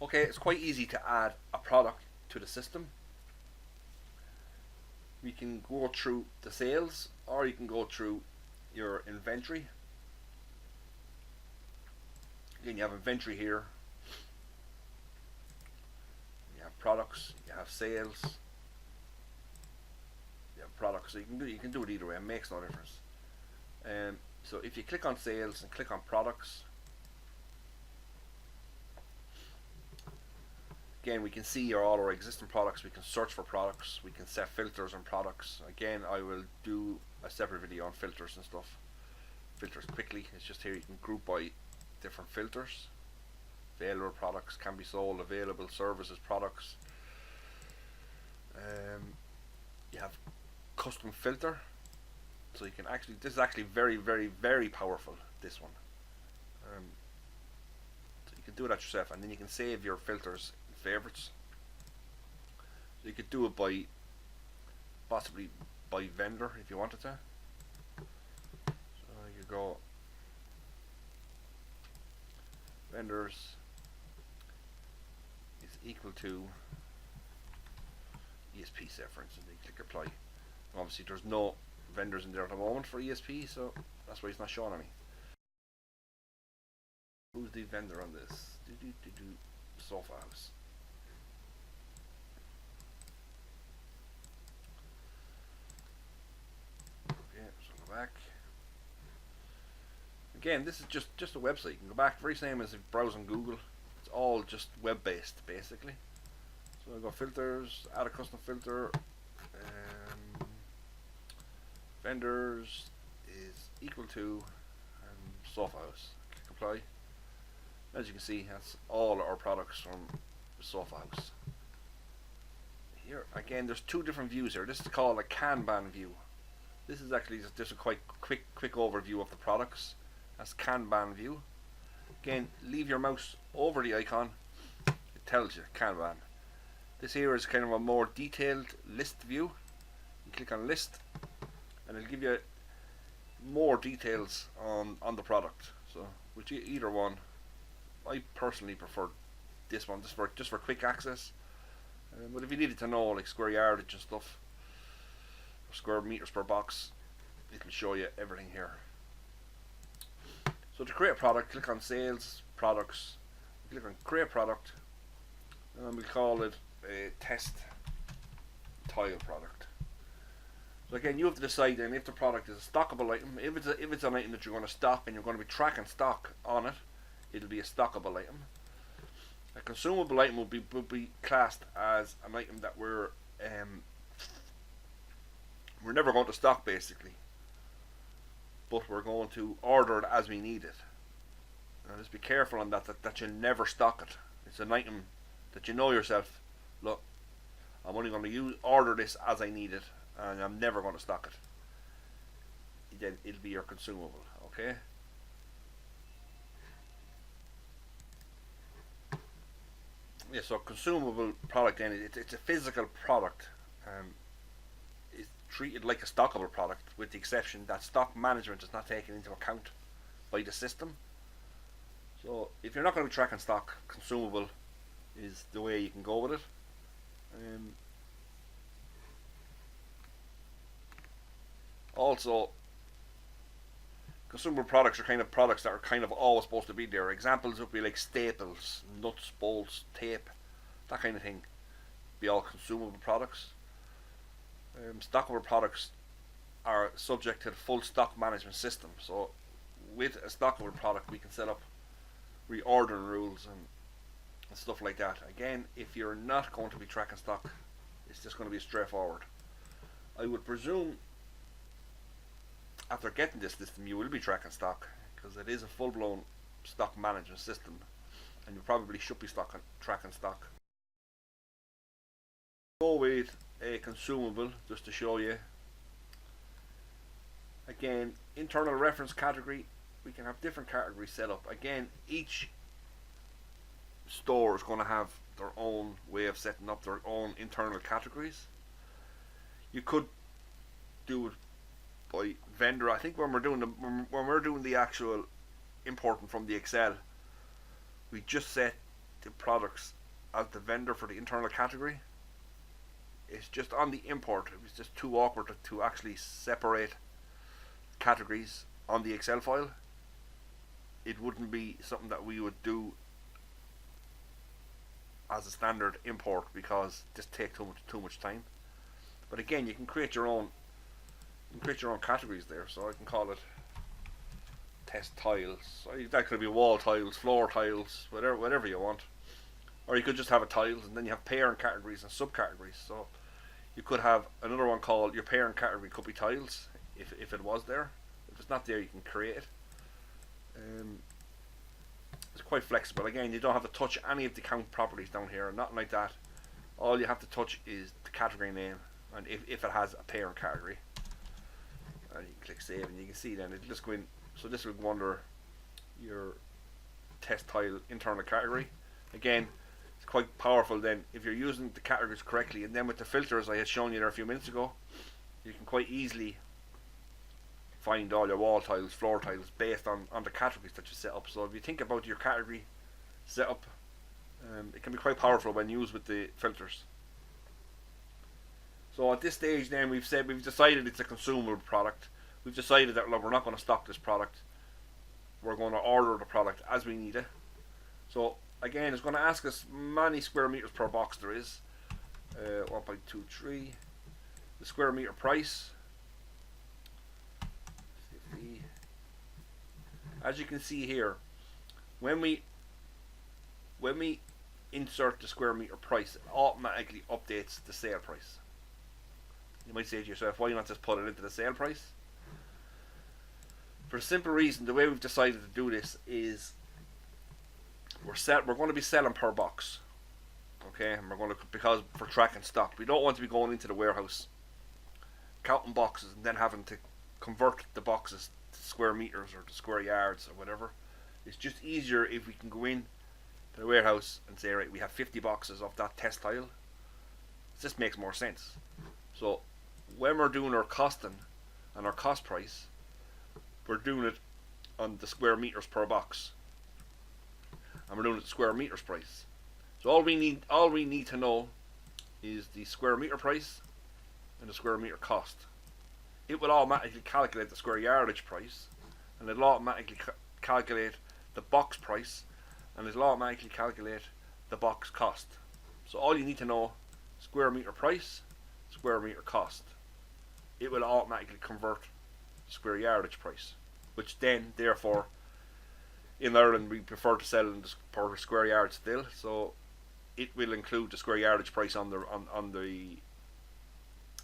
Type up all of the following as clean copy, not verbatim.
Okay, it's quite easy to add a product to the system. We can go through the sales, or you can go through your inventory. Again, you have inventory here, you have products, you have sales, you have products. So you can do it either way. It makes no difference. So if you click on sales and click on products, again we can see all our existing products. We can search for products. We can set filters on products. Again, I will do a separate video on filters and stuff. Filters quickly. It's just here you can group by different filters. Available products, can be sold, available services, products. You have custom filter, so you can actually, this is actually very powerful, this one. So you can do that yourself, and then you can save your filters in favorites. So you could do it by, possibly by vendor if you wanted to. So you go vendors is equal to ESP set, for instance. You click apply. Obviously there's no vendors in there at the moment for ESP, so that's why it's not showing any. Who's the vendor on this? Sofa House. Okay, so go back. Again, this is just a website. You can go back, very same as if browsing Google. It's all just web based basically. So I go filters, add a custom filter. Vendors is equal to Sofa House. Click apply. As you can see, that's all our products from Sofa House. Here again, there's two different views here. This is called a Kanban view. This is actually just a quite quick overview of the products. That's Kanban view. Again, leave your mouse over the icon. It tells you Kanban. This here is kind of a more detailed list view. You click on list, and it'll give you more details on the product. So with either one, I personally prefer this one just for quick access. But if you needed to know like square yardage and stuff, or square meters per box, it'll show you everything here. So to create a product, click on sales, products, click on create product, and we'll call it a test tile product. So again, you have to decide then if the product is a stockable item. If it's an item that you're going to stock and you're going to be tracking stock on it, it'll be a stockable item. A consumable item will be classed as an item that we're never going to stock basically, but we're going to order it as we need it. Now just be careful on that you'll never stock it. It's an item that you know yourself, look, I'm only going to order this as I need it, and I'm never going to stock it. Then it'll be your consumable, okay? Yeah, so consumable product then, it's a physical product. It's treated like a stockable product, with the exception that stock management is not taken into account by the system. So if you're not going to be tracking stock, consumable is the way you can go with it. Also, consumable products are kind of products that are kind of always supposed to be there. Examples would be like staples, nuts, bolts, tape, that kind of thing. Be all consumable products. Stockable products are subject to the full stock management system. So with a stockable product, we can set up reordering rules and stuff like that. Again, if you're not going to be tracking stock, it's just going to be straightforward. I would presume after getting this system you will be tracking stock, because it is a full-blown stock management system, and you probably should be tracking stock. Go with a consumable just to show you. Again, internal reference category, we can have different categories set up. Again, each store is going to have their own way of setting up their own internal categories. You could do it by vendor. I think when we're doing the actual importing from the Excel, we just set the products as the vendor for the internal category. It's just on the import, it was just too awkward to actually separate categories on the Excel file. It wouldn't be something that we would do as a standard import because it just takes too much time. But again, you can create your own categories there. So I can call it test tiles. So that could be wall tiles, floor tiles, whatever you want. Or you could just have a tiles, and then you have parent categories and subcategories. So you could have another one called your parent category could be tiles if it was there. If it's not there, you can create it. It's quite flexible. Again, you don't have to touch any of the count properties down here, nothing like that. All you have to touch is the category name, and if it has a parent category, and you can click save, and you can see then it'll just go in. So this will go under your test tile internal category. Again, it's quite powerful then if you're using the categories correctly, and then with the filters I had shown you there a few minutes ago, you can quite easily find all your wall tiles, floor tiles based on the categories that you set up. So if you think about your category setup, it can be quite powerful when used with the filters. So at this stage then we've decided it's a consumable product. We've decided that look, we're not going to stock this product. We're going to order the product as we need it. So again, it's going to ask us many square meters per box there is. 1.23. The square meter price. 50. As you can see here, when we insert the square meter price, it automatically updates the sale price. You might say to yourself, why not just put it into the sale price? For a simple reason, the way we've decided to do this is we're going to be selling per box, okay? And we're going to, because for tracking stock, we don't want to be going into the warehouse, counting boxes, and then having to convert the boxes to square meters or to square yards or whatever. It's just easier if we can go in to the warehouse and say, right, we have 50 boxes of that test tile. This makes more sense. So when we're doing our costing and our cost price, we're doing it on the square meters per box, and we're doing it the square meters price. So all we need to know is the square meter price and the square meter cost. It will automatically calculate the square yardage price, and it'll automatically calculate the box price, and it'll automatically calculate the box cost. So all you need to know: square meter price, square meter cost. It will automatically convert square yardage price, which then therefore in Ireland we prefer to sell in per square yard still, so it will include the square yardage price on the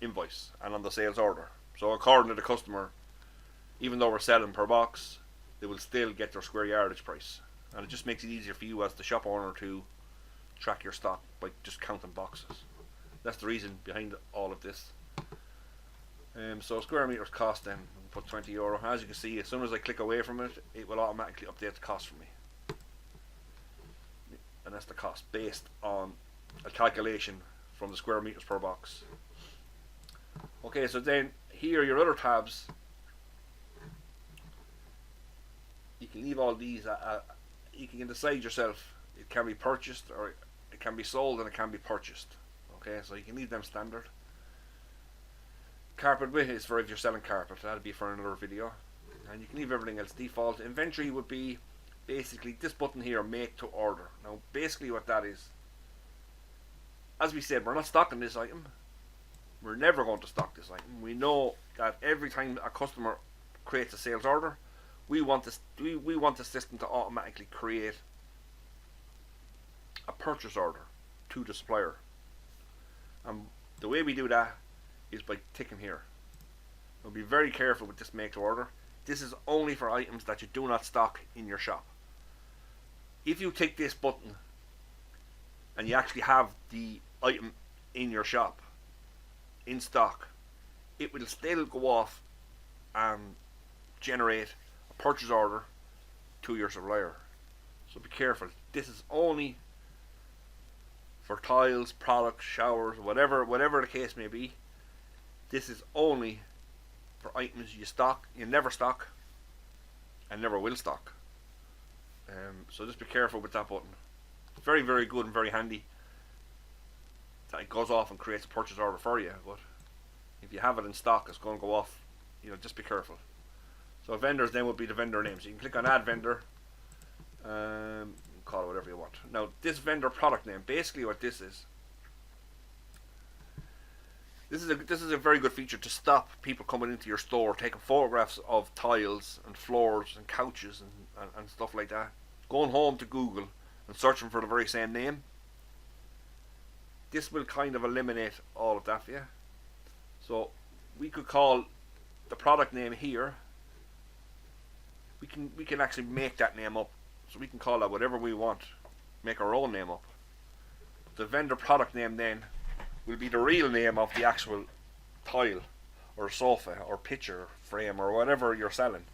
invoice and on the sales order. So according to the customer, even though we're selling per box, they will still get their square yardage price, and it just makes it easier for you as the shop owner to track your stock by just counting boxes. That's the reason behind all of this. So square meters cost, then we'll put €20. As you can see, as soon as I click away from it, it will automatically update the cost for me, and that's the cost based on a calculation from the square meters per box. Okay, so then here your other tabs, you can leave all these. You can decide yourself. It can be purchased, or it can be sold, and it can be purchased. Okay, so you can leave them standard. Carpet width is for if you're selling carpet. That'll be for another video. And you can leave everything else default. Inventory would be basically this button here, make to order. Now basically what that is, as we said, we're not stocking this item. We're never going to stock this item. We know that every time a customer creates a sales order, we want the system to automatically create a purchase order to the supplier. And the way we do that is by ticking here. Now be very careful with this make to order. This is only for items that you do not stock in your shop. If you tick this button and you actually have the item in your shop in stock, it will still go off and generate a purchase order to your supplier. So be careful. This is only for tiles, products, showers, whatever the case may be. This is only for items you never stock and never will stock. So just be careful with that button. very, very good and very handy. It goes off and creates a purchase order for you, but if you have it in stock, it's going to go off. Just be careful. So vendors then would be the vendor names. You can click on add vendor. Call it whatever you want. Now this vendor product name, basically what this is. This is a very good feature to stop people coming into your store taking photographs of tiles and floors and couches and stuff like that. Going home to Google and searching for the very same name. This will kind of eliminate all of that for you. So we could call the product name here. We can actually make that name up. So we can call that whatever we want. Make our own name up. The vendor product name then will be the real name of the actual tile or sofa or picture frame or whatever you're selling.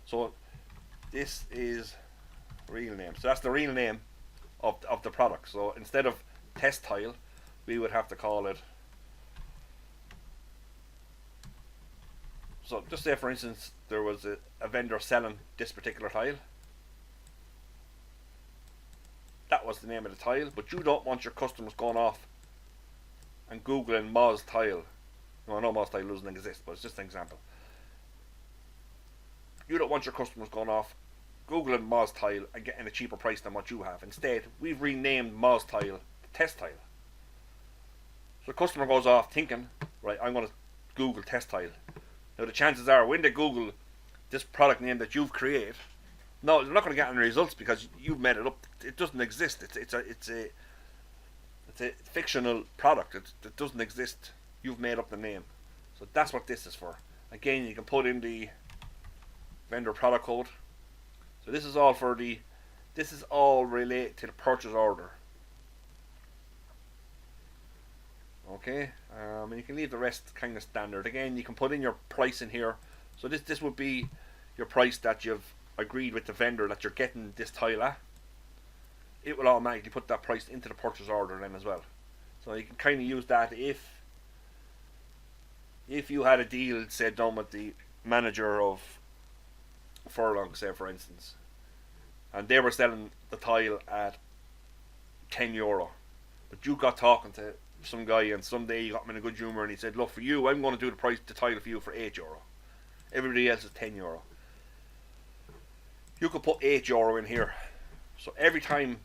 So this is real name. So that's the real name of the product. So instead of test tile, we would have to call it. So just say for instance there was a vendor selling this particular tile. That was the name of the tile, but you don't want your customers going off and Googling Moz tile. No, I know Moz tile doesn't exist, but it's just an example. You don't want your customers going off Googling Moz tile and getting a cheaper price than what you have. Instead, we've renamed Moz tile to test tile. So the customer goes off thinking, right, I'm going to Google test tile. Now the chances are when they Google this product name that you've created, no, they're not going to get any results because you've made it up. It doesn't exist. It's a fictional product. It doesn't exist. You've made up the name. So that's what this is for. Again, you can put in the vendor product code. So this is all for this is all related to the purchase order. Okay, and you can leave the rest kind of standard. Again, you can put in your price in here. So this would be your price that you've agreed with the vendor that you're getting this tile at. It will automatically put that price into the purchase order then as well. So you can kind of use that if you had a deal, say, done with the manager of Furlong, say for instance, and they were selling the tile at €10, but you got talking to some guy and someday you got him in a good humour and he said, look, for you I'm going to do the tile for you for €8. Everybody else is €10. You could put €8 in here. So every time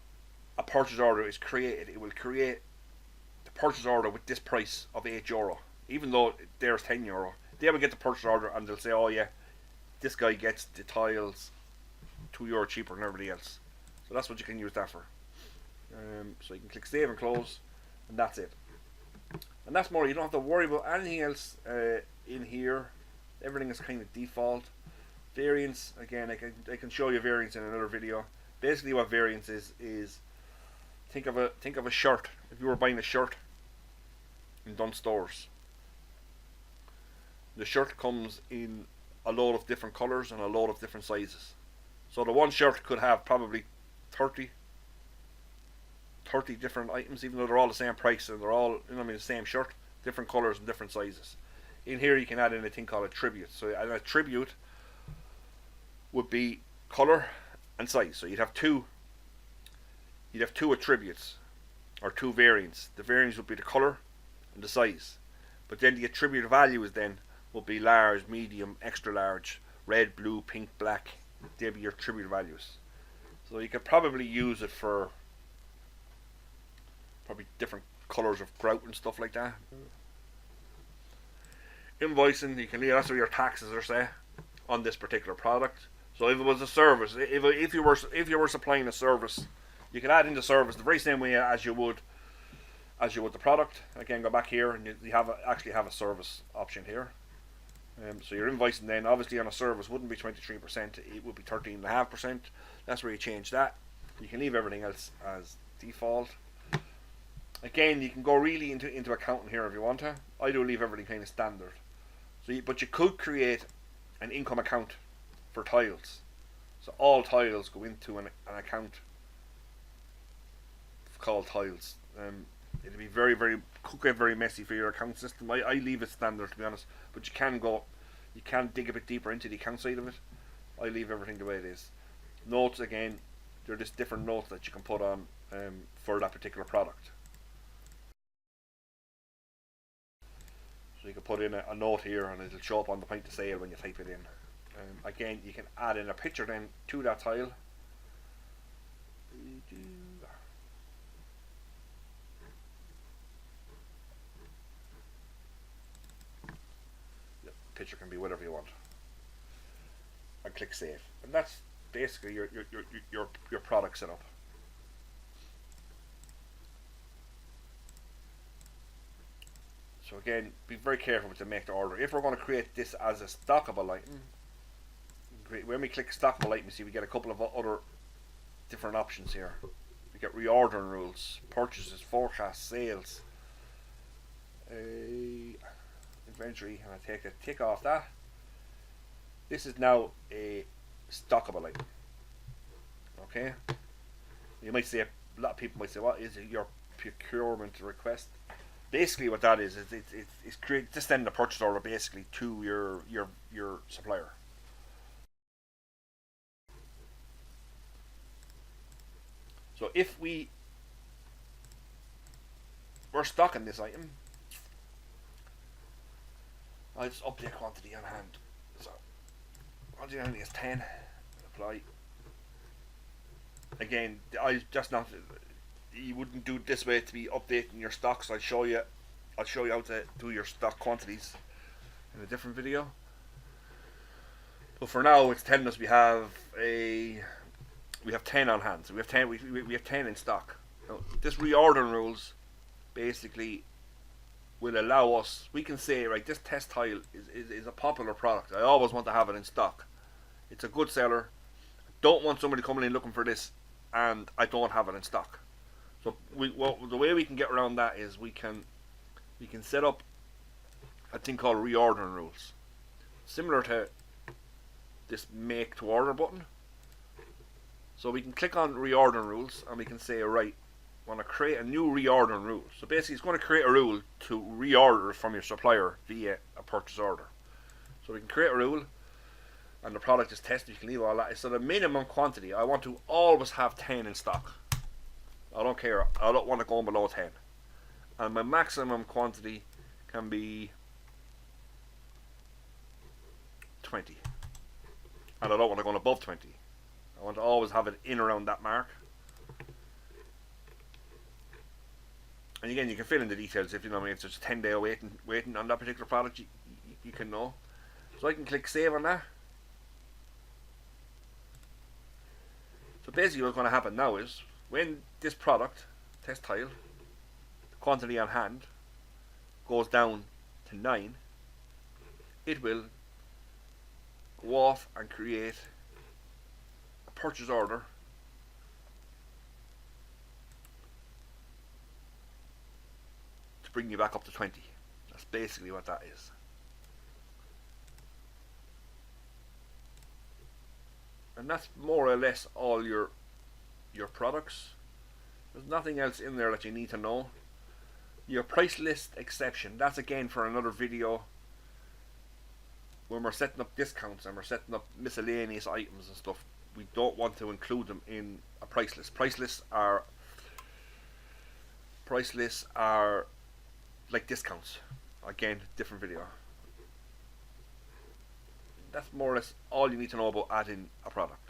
a purchase order is created, it will create the purchase order with this price of €8. Even though there's €10, they will get the purchase order and they'll say, oh yeah, this guy gets the tiles €2 cheaper than everybody else. So that's what you can use that for. So you can click save and close, and that's it. And that's more. You don't have to worry about anything else in here. Everything is kind of default. Variants, again, I can show you variants in another video. Basically, what variants is think of a shirt. If you were buying a shirt in Dunnes Stores, the shirt comes in a load of different colours and a load of different sizes. So the one shirt could have probably 30 different items, even though they're all the same price and they're all, the same shirt, different colours and different sizes. In here you can add in a thing called attribute. So an attribute would be colour and size. So you'd have two attributes or two variants. The variants would be the colour and the size, but then the attribute values then will be large, medium, extra large, red, blue, pink, black. They'll be your attribute values. So you could probably use it for probably different colours of grout and stuff like that. Invoicing, you can leave, that's where your taxes are set on this particular product. So if it was a service, if you were supplying a service, you can add in the service the very same way as you would the product. Again, go back here and you actually have a service option here. So your invoicing then, obviously on a service, wouldn't be 23%, it would be 13.5%. That's where you change that. You can leave everything else as default. Again, you can go really into accounting here if you want to. I do leave everything kind of standard. But you could create an income account for tiles. So all tiles go into an account called tiles. It'll be could get very messy for your account system. I leave it standard, to be honest, but you can dig a bit deeper into the account side of it. I leave everything the way it is. Notes, again, They're just different notes that you can put on for that particular product. So you can put in a note here and it'll show up on the point of sale when you type it in. Again, you can add in a picture then to that tile. The picture can be whatever you want. And click save. And that's basically your product setup. So again, be very careful to make the order. If we're going to create this as a stockable item, when we click stockable item, you see we get a couple of other different options here. We get reordering rules, purchases, forecast, sales, inventory, and I take a tick off that. This is now a stockable item. Okay, you might say, a lot of people might say, what is it, your procurement request? Basically what that is it's just sending a purchase order basically to your supplier. So if we're stocking this item, I'll just update quantity on hand. So quantity on hand is 10. Apply. Again, I just not. You wouldn't do it this way to be updating your stocks. I'll show you how to do your stock quantities in a different video. But for now, it's telling us we have 10 on hand. So we have 10. We have 10 in stock. Now, this reordering rules basically will allow us. We can say, right, this test tile is a popular product. I always want to have it in stock. It's a good seller. I don't want somebody coming in looking for this, and I don't have it in stock. So the way we can get around that is we can set up a thing called reordering rules, similar to this make to order button. So we can click on reordering rules and we can say, right, I want to create a new reordering rule. So basically it's going to create a rule to reorder from your supplier via a purchase order. So we can create a rule and the product is tested. You can leave all that. So the minimum quantity, I want to always have 10 in stock. I don't care. I don't want to go below 10. And my maximum quantity can be 20. And I don't want to go above 20. I want to always have it in around that mark. And again, you can fill in the details if you know. I mean, if there's a 10-day waiting on that particular product, you can know. So I can click save on that. So basically what's going to happen now is when this product, test tile, the quantity on hand goes down to 9, it will go off and create a purchase order to bring you back up to 20. That's basically what that is. And that's more or less all your products. There's nothing else in there that you need to know. Your price list exception, that's again for another video when we're setting up discounts and we're setting up miscellaneous items and stuff. We don't want to include them in a price list. Price lists are like discounts. Again, different video. That's more or less all you need to know about adding a product.